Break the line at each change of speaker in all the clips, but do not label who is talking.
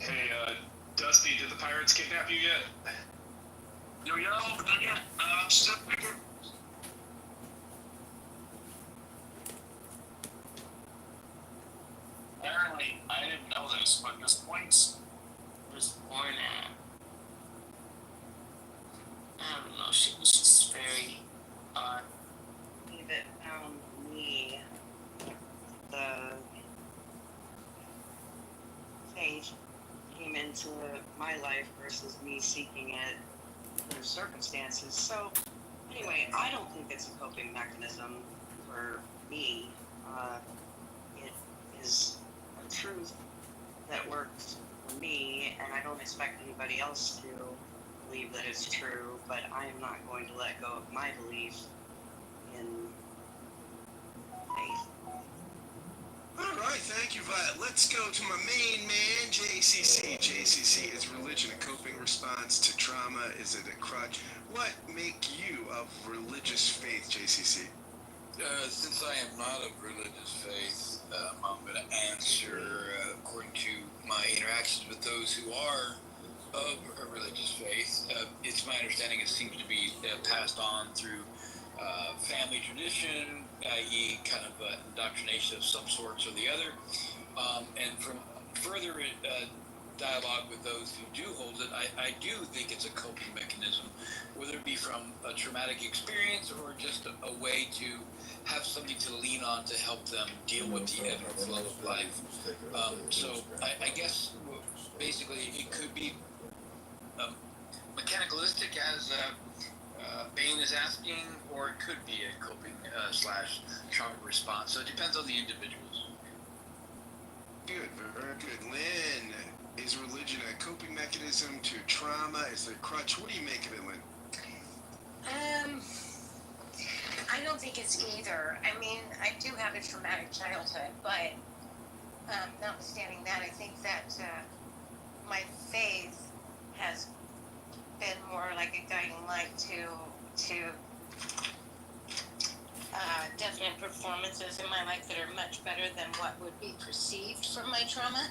Hey, Dusty, did the pirates kidnap you yet?
Yo, not yet. Still thinking. Apparently, I didn't know this, but Miss Points was born at, I don't know, she was just very odd.
That found me the faith came into my life versus me seeking it under circumstances. So anyway, I don't think it's a coping mechanism for me. It is a truth that works for me, and I don't expect anybody else to believe that it's true, but I am not going to let go of my belief in faith.
All right, thank you, Violet. Let's go to my main man, JCC. JCC, is religion a coping response to trauma? Is it a crutch? What make you of religious faith, JCC?
Since I am not of religious faith, I'm going to answer according to my interactions with those who are of a religious faith. It's my understanding it seems to be passed on through family tradition, i.e. kind of indoctrination of some sorts or the other. And from further dialogue with those who do hold it, I do think it's a coping mechanism, whether it be from a traumatic experience or just a way to have something to lean on to help them deal with the ebb and flow of life. So I guess basically it could be mechanicalistic as Bain is asking, or it could be a coping / trauma response. So it depends on the individuals.
Good, very good. Lynn, is religion a coping mechanism to trauma? Is it a crutch? What do you make of it, Lynn?
I don't think it's either. I mean, I do have a traumatic childhood, but notwithstanding that, I think that my faith has been more like a guiding light to definite performances in my life that are much better than what would be perceived from my trauma.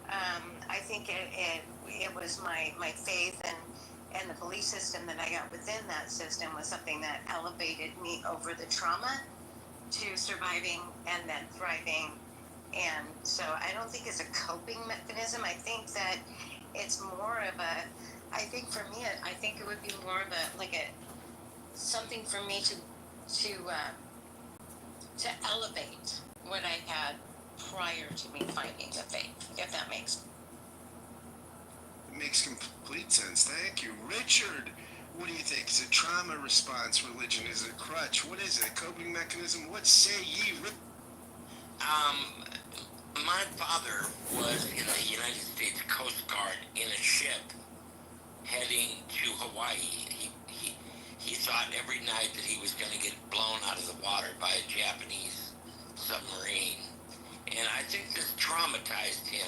I think it was my faith and the belief system that I got within that system was something that elevated me over the trauma to surviving and then thriving. And so I don't think it's a coping mechanism. I think that it's more of I think for me, I think it would be more of something for me to elevate what I had prior to me finding the faith, if that makes sense.
It makes complete sense. Thank you. Richard, what do you think? Is it trauma response religion? Is it a crutch? What is it? A coping mechanism? What say ye?
My father was in the United States Coast Guard in a ship heading to Hawaii. He thought every night that he was going to get blown out of the water by a Japanese submarine. And I think this traumatized him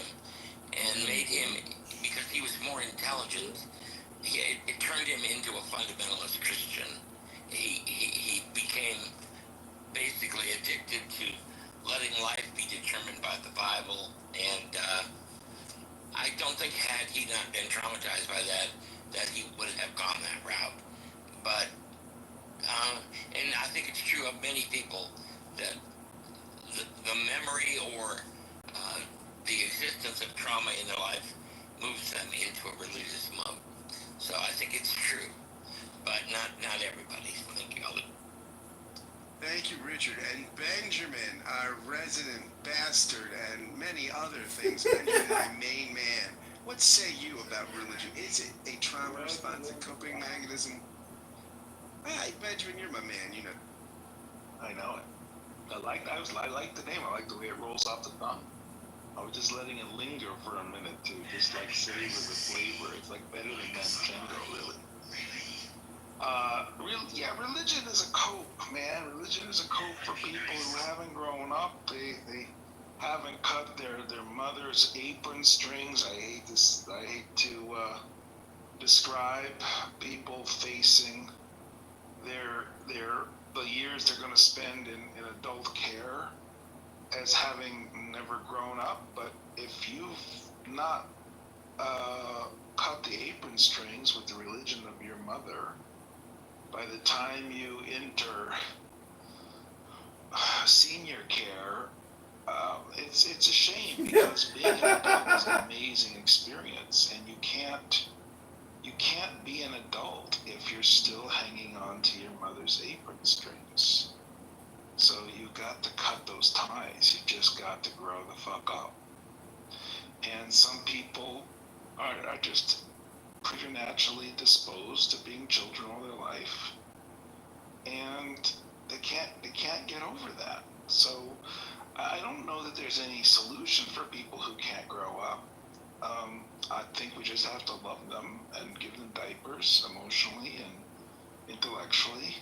and made him, because he was more intelligent, it turned him into a fundamentalist Christian. He became basically addicted to letting life be determined by the Bible. And I don't think had he not been traumatized by that he would have gone that route. But, and I think it's true of many people that the memory or the existence of trauma in their life moves them into a religious mode. So I think it's true, but not everybody. Thank you.
Thank you, Richard. And Benjamin, our resident bastard, and many other things. Benjamin, my main man. What say you about religion? Is it a trauma response, a coping mechanism? Hey, Benjamin, you're my man, you know.
I know it. I like the name. I like the way it rolls off the tongue. I was just letting it linger for a minute to just savor the flavor. It's better than Nintendo, really. Religion is a cope, man. Religion is a cope for people who haven't grown up. They haven't cut their mother's apron strings. I hate to describe people facing the years they're going to spend in adult care as having never grown up. But if you've not cut the apron strings with the religion of your mother, by the time you enter senior care, it's a shame because being an adult is an amazing experience, and you can't be an adult if you're still hanging on to your mother's apron strings. So you got to cut those ties. You just got to grow the fuck up. And some people are just preternaturally disposed to being children all their life, and they can't get over that. So I don't know that there's any solution for people who can't grow up. I think we just have to love them and give them diapers emotionally and intellectually,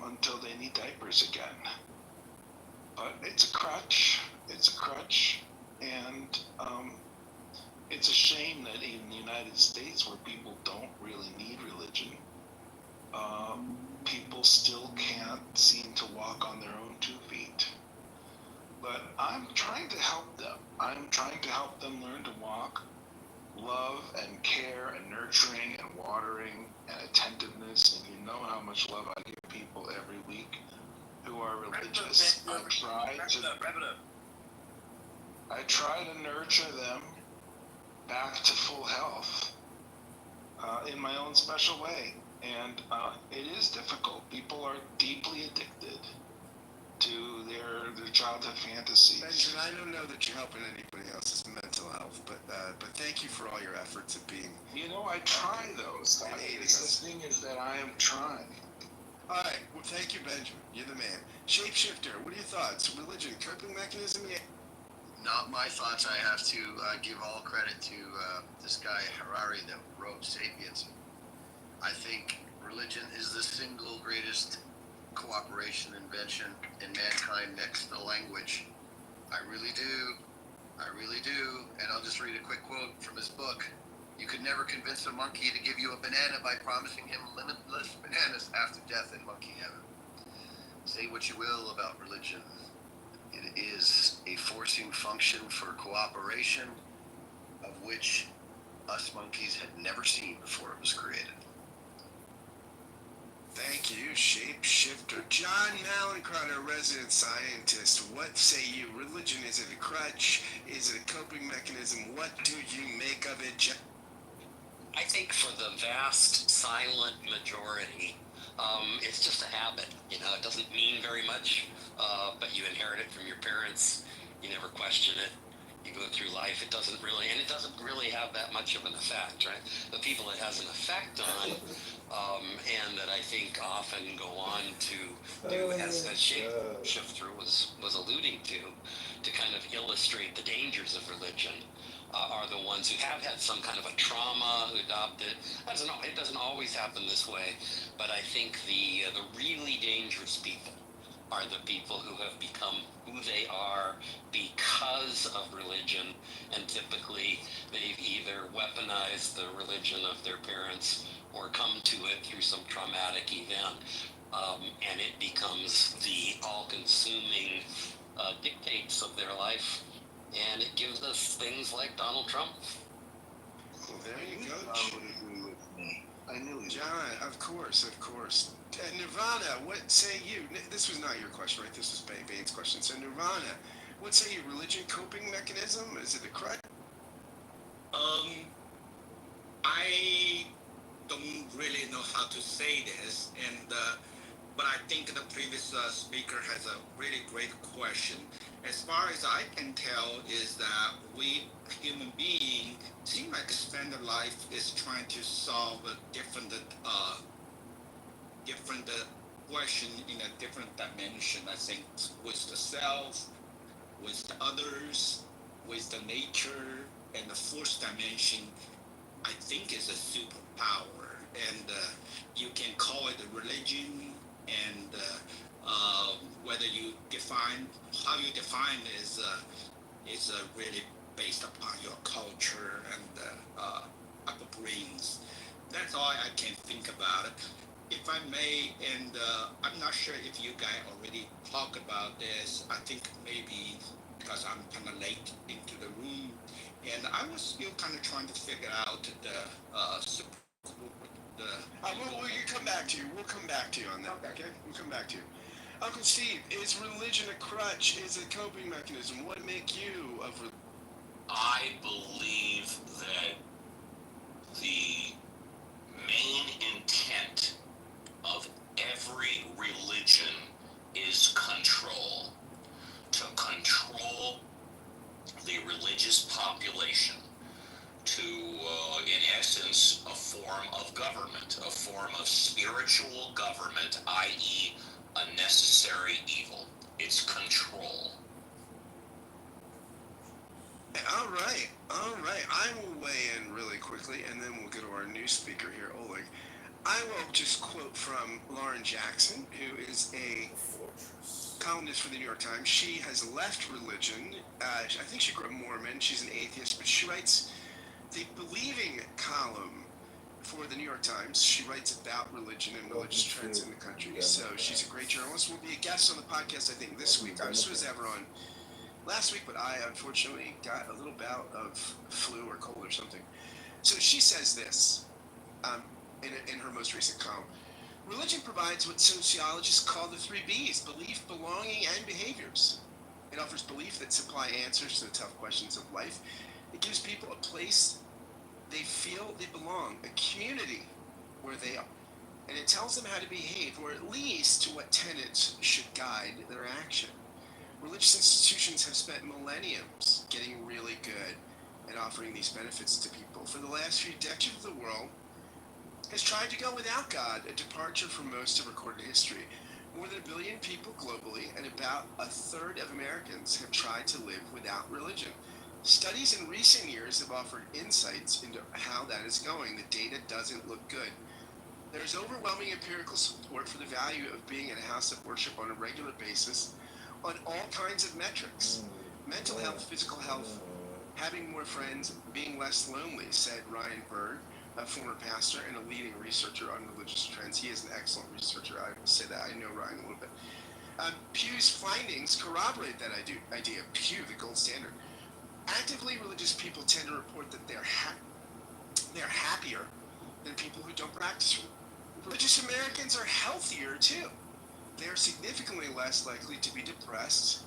until they need diapers again. But it's a crutch. It's a crutch, and it's a shame that even in the United States, where people don't really need religion, people still can't seem to walk on their own 2 feet. But I'm trying to help them. I'm trying to help them learn to walk, love and care and nurturing and watering and attentiveness. And you know how much love I give people every week who are religious. I try to nurture them back to full health, in my own special way. And it is difficult. People are deeply addicted to their childhood fantasies.
Benjamin, I don't know that you're helping anybody else's mental health, but thank you for all your efforts of being.
I try those. The thing is that I am trying.
All right. Well, thank you, Benjamin. You're the man. Shapeshifter, what are your thoughts? Religion, coping mechanism? Yeah.
Not my thoughts. I have to give all credit to this guy Harari that wrote *Sapiens*. I think religion is the single greatest cooperation invention in mankind next to language. I really do. And I'll just read a quick quote from his book. You could never convince a monkey to give you a banana by promising him limitless bananas after death in monkey heaven. Say what you will about religion. It is a forcing function for cooperation, of which us monkeys had never seen before it was created.
Thank you, Shapeshifter. John Malincrot, resident scientist. What say you? Religion, is it a crutch? Is it a coping mechanism? What do you make of it, John?
I think for the vast silent majority, it's just a habit. It doesn't mean very much, but you inherit it from your parents. You never question it. You go through life. It doesn't really have that much of an effect, right? The people it has an effect on, and that I think often go on to do, as Shapeshifter was alluding to kind of illustrate the dangers of religion, are the ones who have had some kind of a trauma, who adopt it. It doesn't always happen this way, but I think the really dangerous people are the people who have become who they are because of religion, and typically they've either weaponized the religion of their parents or come to it through some traumatic event, and it becomes the all-consuming dictates of their life, and it gives us things like Donald Trump.
Well, there you go.
Would agree with me. I knew he
John, of course. Nirvana, what say you? This was not your question, right? This was Bane's question. So Nirvana, what say you? Religion, coping mechanism? Is it a crutch?
I don't really know how to say this, but I think the previous speaker has a really great question. As far as I can tell, is that we human beings seem like spend their life is trying to solve a different question in a different dimension. I think with the self, with the others, with the nature, and the fourth dimension, I think is a superpower, and you can call it a religion, and whether you define how you define is really based upon your culture and upbringings. That's all I can think about it. If I may, and I'm not sure if you guys already talked about this. I think maybe because I'm kind of late into the room, And I was still kind of trying to figure out
we'll come back to you. We'll come back to you on that. Okay? We'll come back to you. Uncle Steve, is religion a crutch? Is it a coping mechanism? What make you of religion?
I believe that the main intent of every religion is control. To control the religious population to, in essence, a form of government, a form of spiritual government, i.e., a necessary evil. It's control.
All right. I will weigh in really quickly, and then we'll go to our new speaker here, Oleg. I will just quote from Lauren Jackson, who is a columnist for the New York Times. She has left religion. I think she grew up Mormon. She's an atheist, but she writes the Believing column for the New York Times. She writes about religion and religious trends in the country. So she's a great journalist. Will be a guest on the podcast, I think, this week. I was supposed to have her on last week, but I unfortunately got a little bout of flu or cold or something. So she says this in her most recent column. Religion provides what sociologists call the 3 Bs: belief, belonging, and behaviors. It offers belief that supply answers to the tough questions of life. It gives people a place they feel they belong, a community where they are. And it tells them how to behave, or at least to what tenets should guide their action. Religious institutions have spent millenniums getting really good at offering these benefits to people. For the last few decades, the world has tried to go without God, a departure from most of recorded history. More than 1 billion people globally, and about a third of Americans have tried to live without religion. Studies in recent years have offered insights into how that is going. The data doesn't look good. There's overwhelming empirical support for the value of being in a house of worship on a regular basis on all kinds of metrics. Mental health, physical health, having more friends, being less lonely, said Ryan Berg, a former pastor and a leading researcher on religious trends. He is an excellent researcher. I will say that. I know Ryan a little bit. Pew's findings corroborate that idea. Pew, the gold standard. Actively religious people tend to report that they're happier than people who don't practice. Religious Americans are healthier too. They are significantly less likely to be depressed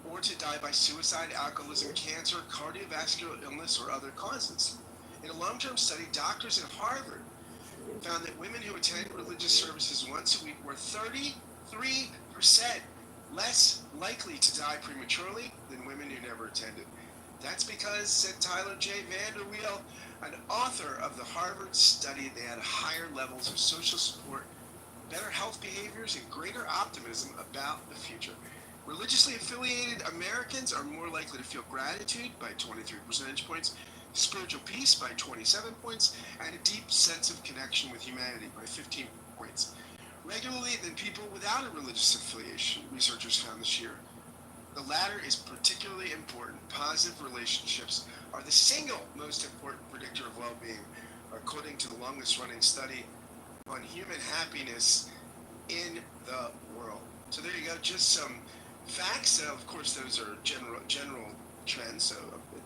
or to die by suicide, alcoholism, cancer, cardiovascular illness, or other causes. In a long-term study, doctors at Harvard found that women who attended religious services once a week were 33% less likely to die prematurely than women who never attended. That's because, said Tyler J. Vanderweel, an author of the Harvard study, they had higher levels of social support, better health behaviors, and greater optimism about the future. Religiously affiliated Americans are more likely to feel gratitude by 23 percentage points, spiritual peace by 27 points, and a deep sense of connection with humanity by 15 points. Regularly than people without a religious affiliation, researchers found this year. The latter is particularly important. Positive relationships are the single most important predictor of well-being, according to the longest-running study on human happiness in the world. So there you go, just some facts. Of course, those are general trends, so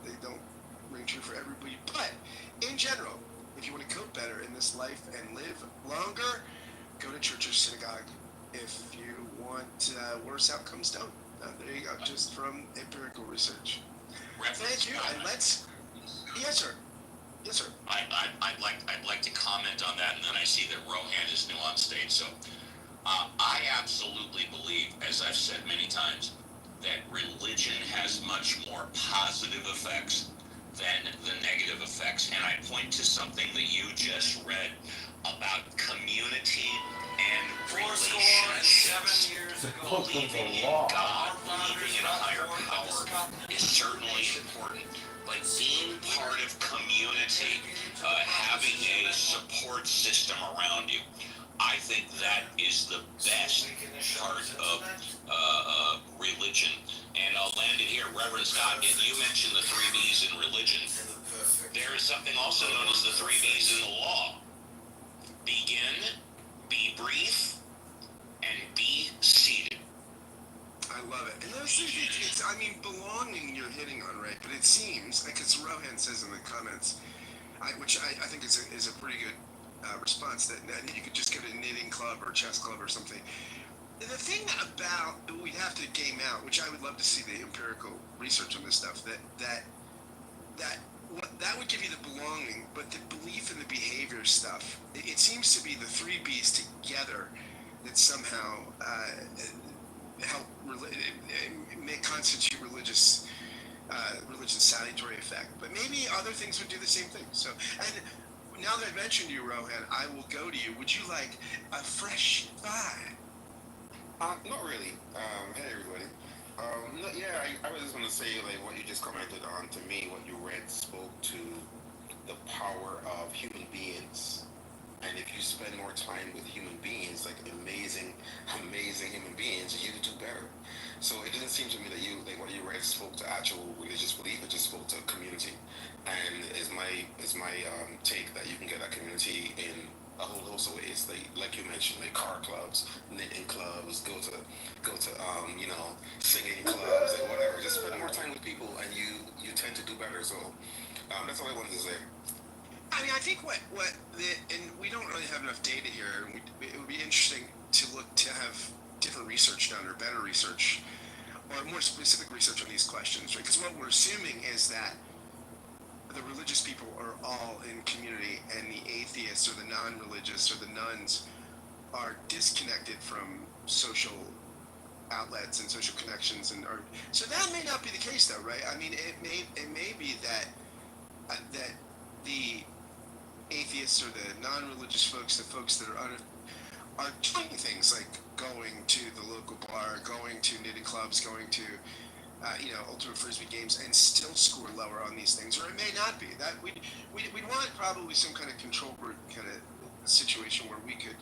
they don't ring true for everybody. But in general, if you want to cope better in this life and live longer, go to church or synagogue. If you want worse outcomes, don't. There you go, just from empirical research. Thank you, and let's. Yes, sir. Yes, sir.
I'd like to comment on that, and then I see that Rohan is new on stage. So I absolutely believe, as I've said many times, that religion has much more positive effects than the negative effects. And I point to something that you just read about community and relationships. Believing in God, believing in a higher power is certainly important. But being part of community, having a support system around you, I think that is the best part of religion. And I'll land it here. Reverend Scott, you mentioned the 3 Bs in religion. There is something also known as the 3 Bs in the law. Begin, be brief, and be seated.
I love it. And those things, I mean, belonging you're hitting on, right? But it seems, like as Rohan says in the comments, which I think is a pretty good response, that you could just get a knitting club or chess club or something. The thing about, we'd have to game out, which I would love to see the empirical research on this stuff, that would give you the belonging, but the belief in the behavior stuff, it seems to be the three B's together that somehow help may constitute religious salutary effect. But maybe other things would do the same thing. So, and now that I've mentioned you, Rohan, I will go to you. Would you like a fresh vibe?
Not really. Hey everybody. No, yeah, I was just gonna say, like, what you just commented on, to me, what you read spoke to the power of human beings. And if you spend more time with human beings, like amazing human beings, you do better. So it didn't seem to me that what you read spoke to actual religious belief. It just spoke to community. And is my take that you can get that community in a whole host of ways, like you mentioned, like car clubs, knitting clubs, go to singing clubs, and whatever. Just spend more time with people, and you tend to do better. So that's all I wanted to say.
I mean, I think and we don't really have enough data here. It would be interesting to have different research done, or better research, or more specific research on these questions, right? Because what we're assuming is that the religious people are all in community, and the atheists or the non-religious or the nuns are disconnected from social outlets and social connections, so that may not be the case, though, right? I mean, it may be that that the atheists or the non-religious folks, the folks that are doing things like going to the local bar, going to knitting clubs, going to ultimate frisbee games, and still score lower on these things, or it may not be. That we'd want probably some kind of control group kind of situation where we could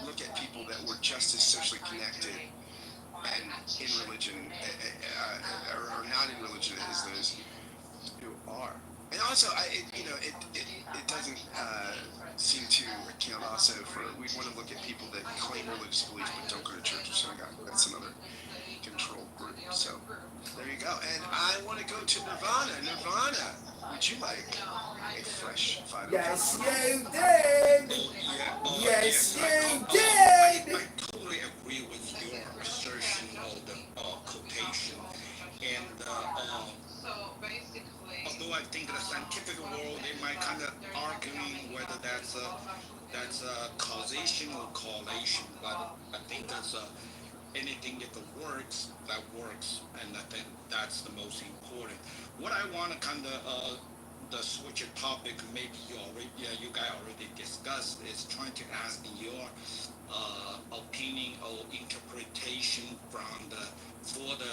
look at people that were just as socially connected and in religion or not in religion as those who are. And also, it doesn't seem to account also for, we want to look at people that claim religious belief but don't go to church or synagogue. That's another control group. So there you go. And I want to go to Nirvana. Nirvana, would you like a fresh final?
Yes, you did. Yes, you did.
I totally agree with your assertion of the quotation, and although I think in the scientific world they might kind of arguing whether that's a causation or correlation, but I think that's anything if it works, that works, and I think that's the most important. What I want to kind of the switch of topic, maybe you guys already discussed, is trying to ask your opinion or interpretation for the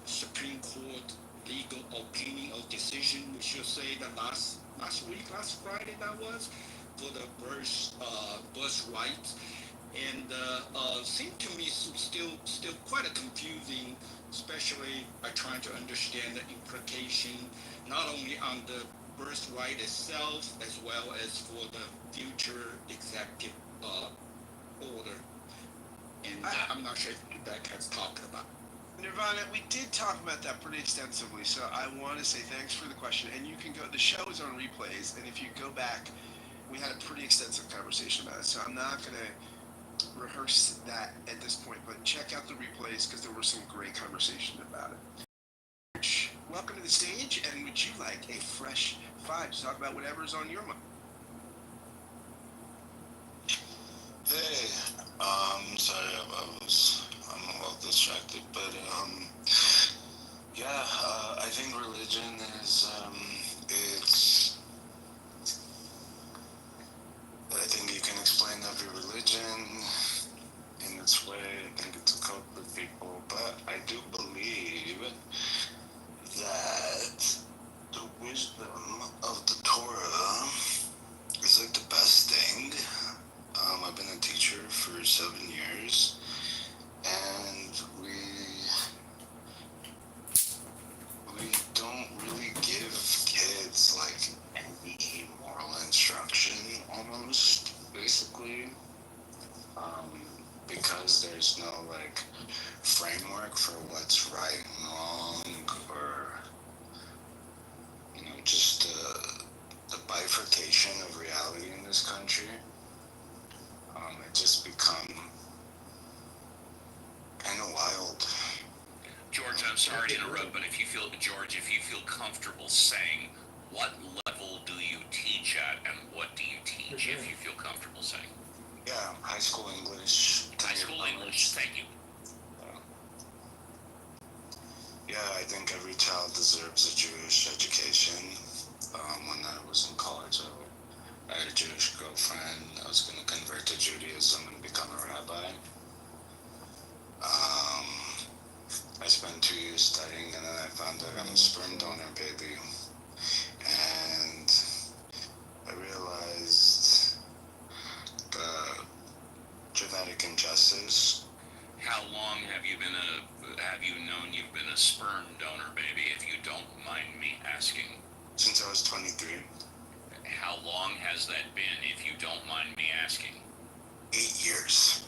Supreme Court legal opinion or decision, we should say, that last Friday that was, for the birthright, and seemed to me still quite a confusing, especially by trying to understand the implication not only on the birthright itself as well as for the future executive order. And I'm not sure if that guy's talking about.
Nirvana, we did talk about that pretty extensively, so I want to say thanks for the question. And you can go, the show is on replays, and if you go back, we had a pretty extensive conversation about it, so I'm not going to rehearse that at this point, but check out the replays because there was some great conversation about it. Welcome to the stage, and would you like a fresh five to talk about whatever's on your mind?
Hey, sorry, I'm a little distracted, but I think religion is I think you can explain every religion in its way. I think it's a code for people, but I do believe that the wisdom of the Torah is like the best thing. I've been a teacher for 7 years, and we don't really distortion of reality in this country. It just become kind of wild.
George, I'm sorry to interrupt, but if you feel comfortable saying, what level do you teach at, and what do you teach, if you feel comfortable saying?
Yeah, high school English.
High school English, thank you.
Yeah, I think every child deserves a Jewish education. When I was in college, I had a Jewish girlfriend. I was going to convert to Judaism and become a rabbi. I spent 2 years studying, and then I found out I'm a sperm donor baby. And I realized the genetic injustice.
How long have you known you've been a sperm donor baby, if you don't mind me asking?
Since I was 23.
How long has that been, if you don't mind me asking?
8 years.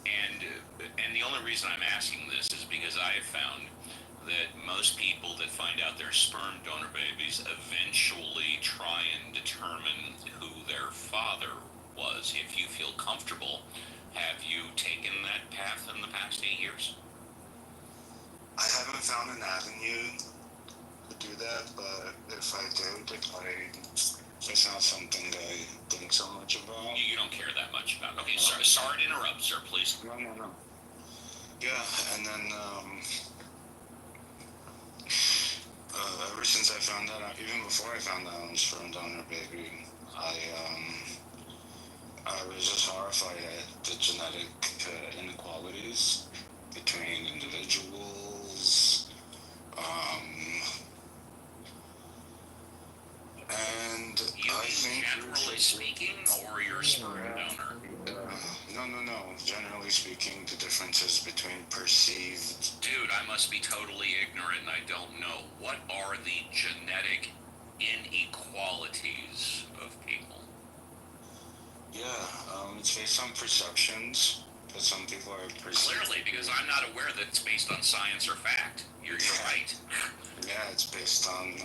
And the only reason I'm asking this is because I have found that most people that find out they're sperm donor babies eventually try and determine who their father was. If you feel comfortable, have you taken that path in the past 8 years?
I haven't found an avenue to do that, but if I did, it's not something I think so much about.
You don't care that much about. Okay, sorry to interrupt, sir, please.
No. Yeah, and then ever since I found that out, even before I found out I was sperm donor baby, I was just horrified at the genetic inequalities between individuals. And
You
I
mean
think
generally speaking, or your sperm donor?
No. Generally speaking, the differences between perceived.
Dude, I must be totally ignorant and I don't know. What are the genetic inequalities of people?
Yeah, it's based on perceptions. But some people are perceived.
Clearly, because I'm not aware that it's based on science or fact. You're right.
Yeah, it's based on.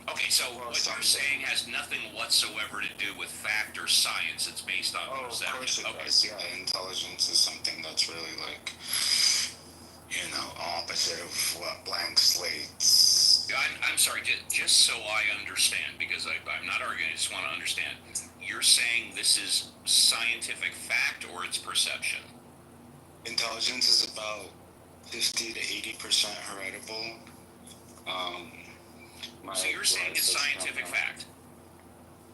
Okay, so what you're saying has nothing whatsoever to do with fact or science. It's based on perception.
Of course it does. Yeah, intelligence is something that's really like, opposite of what blank slates.
I'm sorry, just so I understand, because I'm not arguing, I just want to understand. You're saying this is scientific fact or it's perception?
Intelligence is about 50 to 80% heritable.
So you're saying it's scientific fact?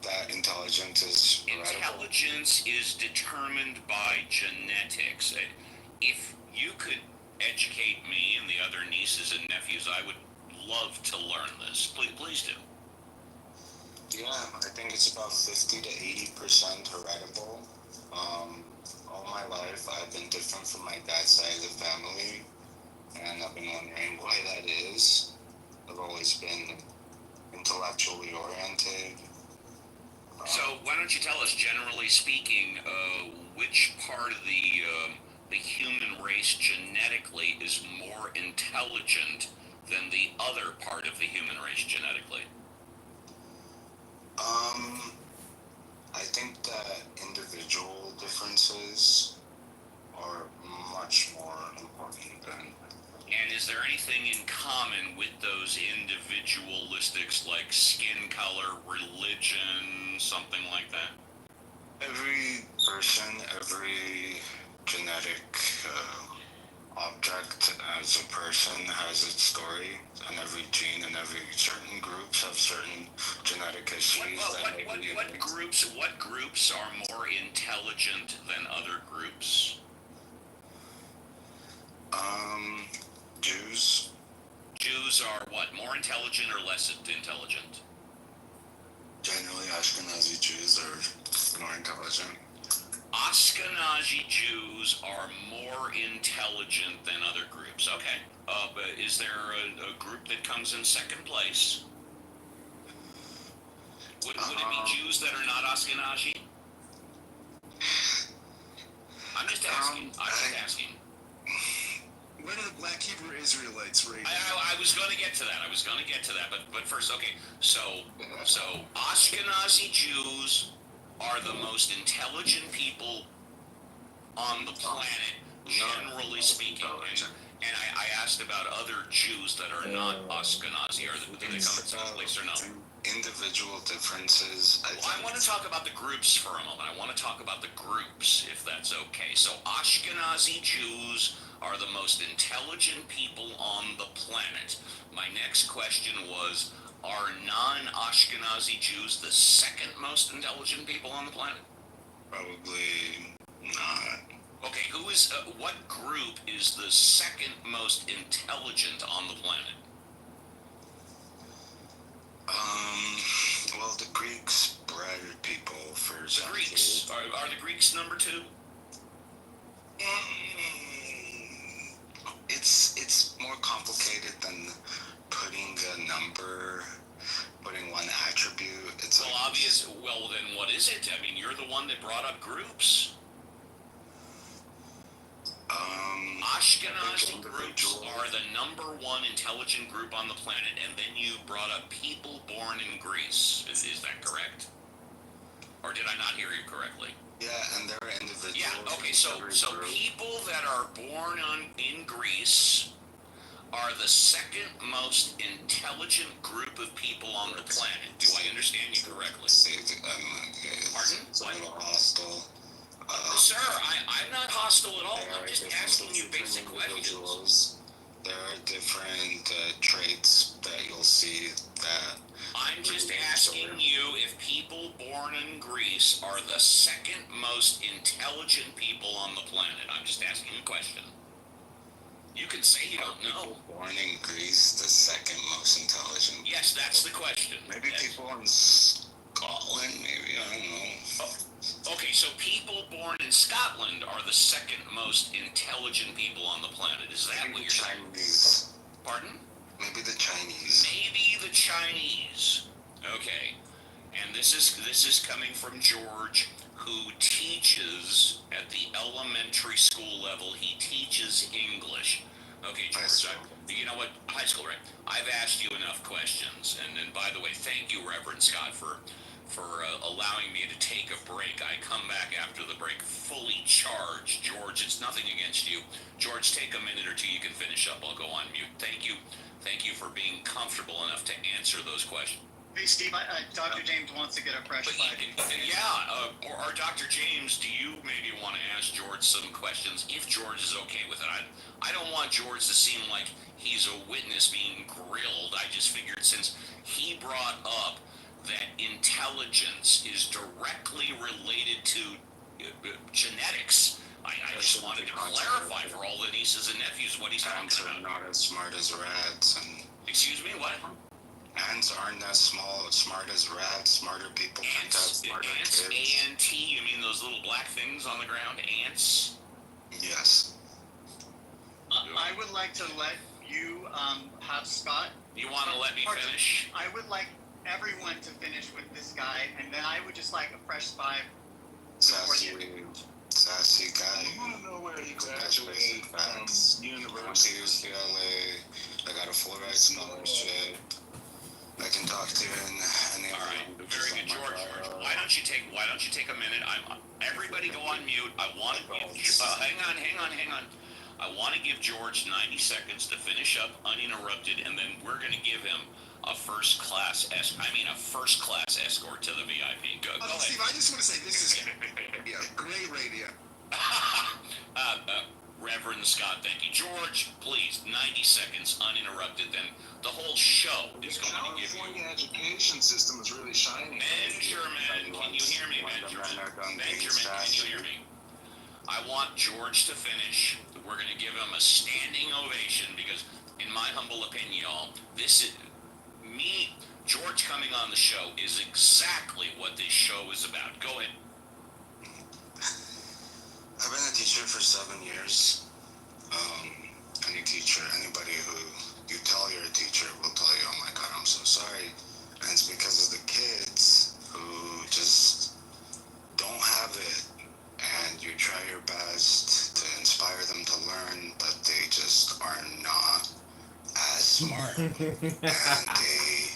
That intelligence is heritable.
Intelligence is determined by genetics. If you could educate me and the other nieces and nephews, I would love to learn this. Please do.
Yeah, I think it's about 50 to 80% heritable. All my life, I've been different from my dad's side of the family, and I've been wondering why that is. I've always been intellectually oriented.
So why don't you tell us, generally speaking, which part of the human race genetically is more intelligent than the other part of the human race genetically?
I think that individual differences are much more important than.
And is there anything in common with those individualistics, like skin color, religion, something like that?
Every person, every genetic object as a person has its story, and every gene and every certain groups have certain genetic histories.
What groups are more intelligent than other groups?
Jews.
Jews are what, more intelligent or less intelligent?
Generally, Ashkenazi Jews are more intelligent.
Ashkenazi Jews are more intelligent than other groups. Okay. But is there a group that comes in second place? Would it be Jews that are not Ashkenazi? I'm just asking.
Where do the Black Hebrew Israelites rate?
I was going to get to that. But first, okay. So Ashkenazi Jews are the most intelligent people on the planet, generally speaking. And I asked about other Jews that are not Ashkenazi. Do they come from someplace or no?
Individual differences.
I want to talk about the groups for a moment. I want to talk about the groups, if that's okay. So Ashkenazi Jews are the most intelligent people on the planet. My next question was, are non-Ashkenazi Jews the second most intelligent people on the planet?
Probably not.
Okay, what group is the second most intelligent on the planet?
Well, the Greeks bred people for
The Greeks. Are the Greeks number 2?
It's more complicated than putting one attribute. It's
well, obvious. Well, then what is it? I mean, you're the one that brought up groups. Ashkenazi groups are the number 1 intelligent group on the planet, and then you brought up people born in Greece. Is that correct? Or did I not hear you correctly?
Yeah, and they're individuals.
Yeah, okay, so people that are born in Greece are the second most intelligent group of people on the planet. Do I understand you correctly? Pardon?
It's a little hostile.
Sir, I'm not hostile at all. I'm just asking you basic questions.
There are different traits that you'll see that...
I'm just asking you if people born in Greece are the second most intelligent people on the planet. I'm just asking a question. You can say you don't know.
People born in Greece, the second most intelligent.
Yes, that's the question.
Maybe people in Scotland, maybe, I don't know.
Oh, okay, so people born in Scotland are the second most intelligent people on the planet. Is that maybe what you're saying?
Chinese.
Pardon?
Maybe the Chinese.
Maybe the Chinese. Okay. And this is coming from George, who teaches at the elementary school level. He teaches English. Okay, George, you know what? High school, right? I've asked you enough questions. And by the way, thank you, Reverend Scott, for allowing me to take a break. I come back after the break fully charged. George, it's nothing against you. George, take a minute or two. You can finish up. I'll go on mute. Thank you. Thank you for being comfortable enough to answer those questions.
Hey, Steve, Dr. James wants to get a fresh five.
Or Dr. James, do you maybe want to ask George some questions, if George is okay with it? I don't want George to seem like he's a witness being grilled. I just figured since he brought up that intelligence is directly related to genetics, I just wanted to clarify for all the nieces and nephews what he's talking about.
Ants are not as smart as rats.
Excuse me, what?
Ants aren't as smart as rats. Smarter people tend to have smarter kids.
A-N-T, you mean those little black things on the ground? Ants?
Yes.
I would like to let you have Scott.
You want to let me finish?
I would like everyone to finish with this guy, and then I would just like a fresh five.
Sassy guy.
I want to know where he graduated from university.
UCLA. I got a full ride scholarship. I can talk to you in any.
All right, very good, George. Why don't you take a minute? Everybody go on mute. I want to hang on. I want to give George 90 seconds to finish up uninterrupted, and then we're going to give him a first class escort to the VIP. Go ahead.
Steve, I just want to say this is great radio.
Reverend Scott, thank you. George, please, 90 seconds uninterrupted, then the whole show is going to give you...
The California education system is really shining.
Benjamin, can you hear me, Benjamin? Benjamin, can you hear me? I want George to finish. We're going to give him a standing ovation because, in my humble opinion, y'all, George coming on the show is exactly what this show is about. Go ahead.
I've been a teacher for 7 years. Anybody who you tell you're a teacher will tell you, oh my God, I'm so sorry. And it's because of the kids who just don't have it. And you try your best to inspire them to learn, but they just are not as smart. And they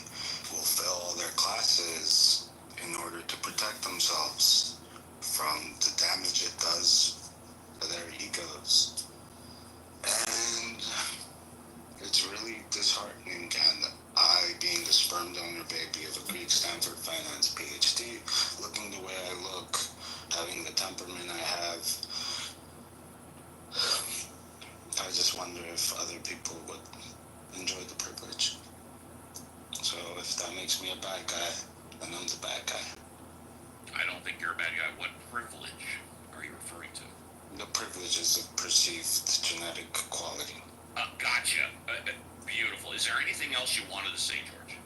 will fail their classes in order
order to protect themselves from the damage it does to their egos. And it's really disheartening. And I, being the sperm donor baby of a Greek Stanford finance PhD, looking the way I look, having the temperament I have, I just wonder if other people would enjoy the privilege. So if that makes me a bad guy, then I'm the bad guy.
I don't think you're a bad guy. What privilege are you referring to?
The privileges of perceived genetic quality.
Gotcha. Beautiful. Is there anything else you wanted to say, George?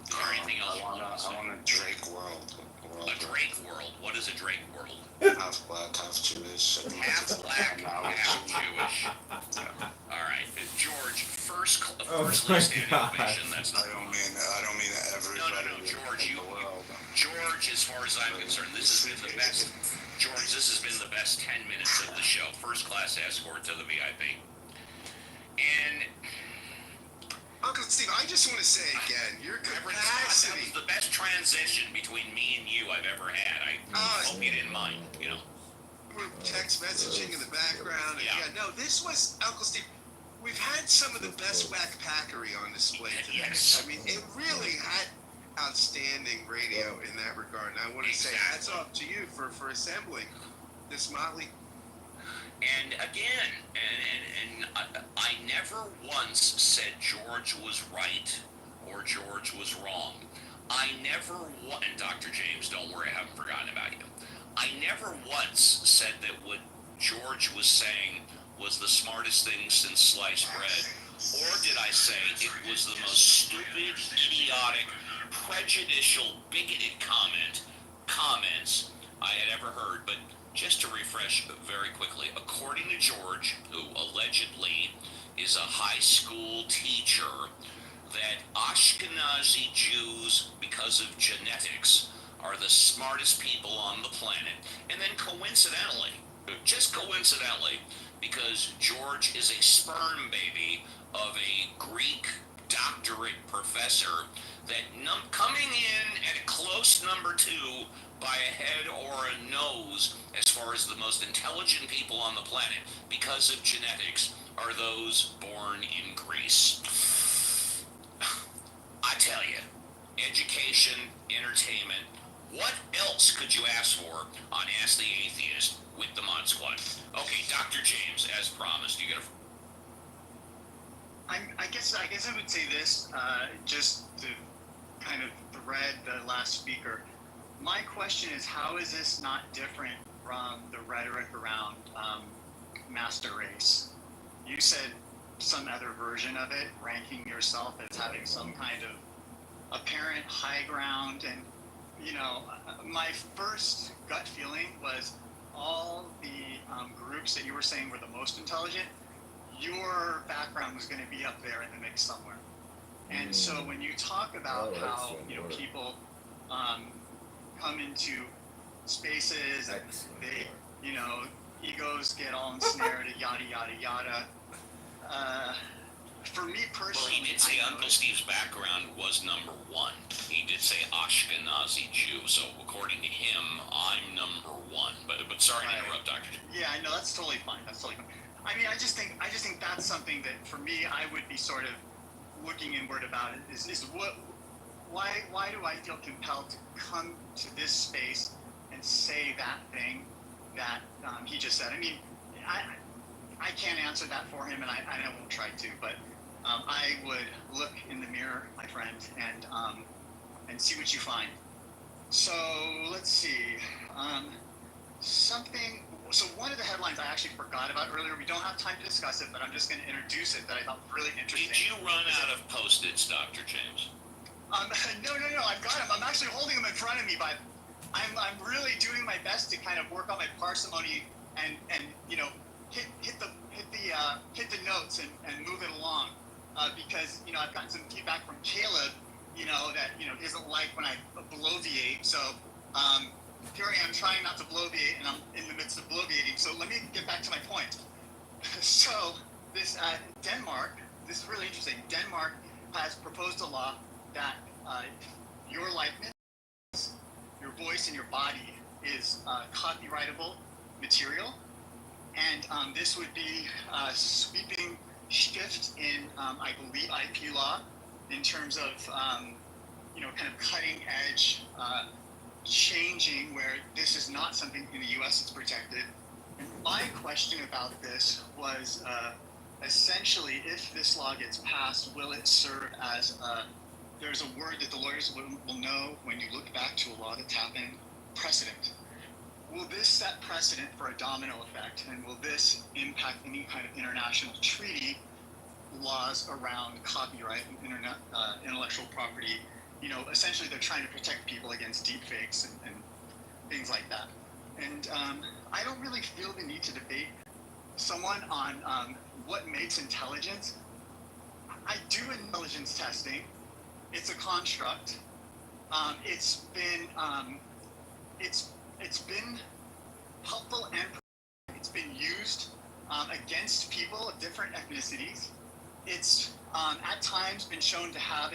Is there anything else
I want a Drake world.
A Drake world? What is a Drake world?
Half black, half Jewish.
Half black, half Jewish. All right, George. First standing ovation. That's not.
I don't mean everybody.
No, George. George, as far as I'm concerned, this has been the best. George, this has been the best 10 minutes of the show. First class escort to the VIP. And
Uncle Steve, I just want to say again, your capacity.
That was the best transition between me and you I've ever had. I hope you didn't mind, you know.
We're text messaging in the background.
Yeah.
No, this was, Uncle Steve, we've had some of the best whack-packery on display today.
Yes.
I mean, it really had outstanding radio in that regard. And I want to say hats off to you for assembling this motley.
And again, and I never once said George was right or George was wrong. I never, and Dr. James, don't worry, I haven't forgotten about you. I never once said that what George was saying was the smartest thing since sliced bread. Or did I say it was the most stupid, idiotic, prejudicial, bigoted comments I had ever heard. But just to refresh very quickly, according to George, who allegedly is a high school teacher, that Ashkenazi Jews, because of genetics, are the smartest people on the planet. And then coincidentally, just coincidentally, because George is a sperm baby of a Greek doctorate professor, that coming in at a close number 2 by a head or a nose as far as the most intelligent people on the planet because of genetics are those born in Greece. I tell you, education, entertainment, what else could you ask for on Ask the Atheist with the Mod Squad? Okay, Dr. James, as promised, you got to...
I guess I would say this, just to kind of thread the last speaker. My question is, how is this not different from the rhetoric around master race? You said some other version of it, ranking yourself as having some kind of apparent high ground. And, you know, my first gut feeling was all the groups that you were saying were the most intelligent, your background was going to be up there in the mix somewhere. And so when you talk about how, you know, people come into spaces and they, you know, egos get all ensnared, yada, yada, yada. For me personally...
Well, he did say Uncle Steve's background was number 1. He did say Ashkenazi Jew, so according to him, I'm number 1. But sorry to interrupt, Dr.
Yeah, I know, that's totally fine. That's totally fine. I mean, I just think that's something that, for me, I would be sort of looking inward about it, is why do I feel compelled to come to this space and say that thing that he just said? I mean, I can't answer that for him, and I won't try to, but I would look in the mirror, my friend, and see what you find. So let's see. So one of the headlines I actually forgot about earlier, we don't have time to discuss it, but I'm just going to introduce it, that I thought was really interesting.
Did you run out of Post-its, Dr. James?
No, I've got them. I'm actually holding them in front of me, but I'm really doing my best to kind of work on my parsimony and you know, hit the notes and move it along, because, you know, I've gotten some feedback from Caleb, you know, that, you know, doesn't like when I bloviate. So here I am trying not to bloviate, and I'm in the midst of bloviating. So let me get back to my point. So this Denmark, this is really interesting. Denmark has proposed a law that your likeness, your voice, and your body is copyrightable material, and this would be a sweeping shift in, I believe, IP law in terms of, kind of cutting edge changing where this is not something in the U.S. that's protected. And my question about this was essentially, if this law gets passed, will it serve as there's a word that the lawyers will know when you look back to a law that's happened, precedent. Will this set precedent for a domino effect, and will this impact any kind of international treaty laws around copyright and intellectual property? Essentially they're trying to protect people against deep fakes and things like that. And I don't really feel the need to debate someone on what makes intelligence. I do intelligence testing. It's a construct. It's been helpful and it's been used against people of different ethnicities. It's at times been shown to have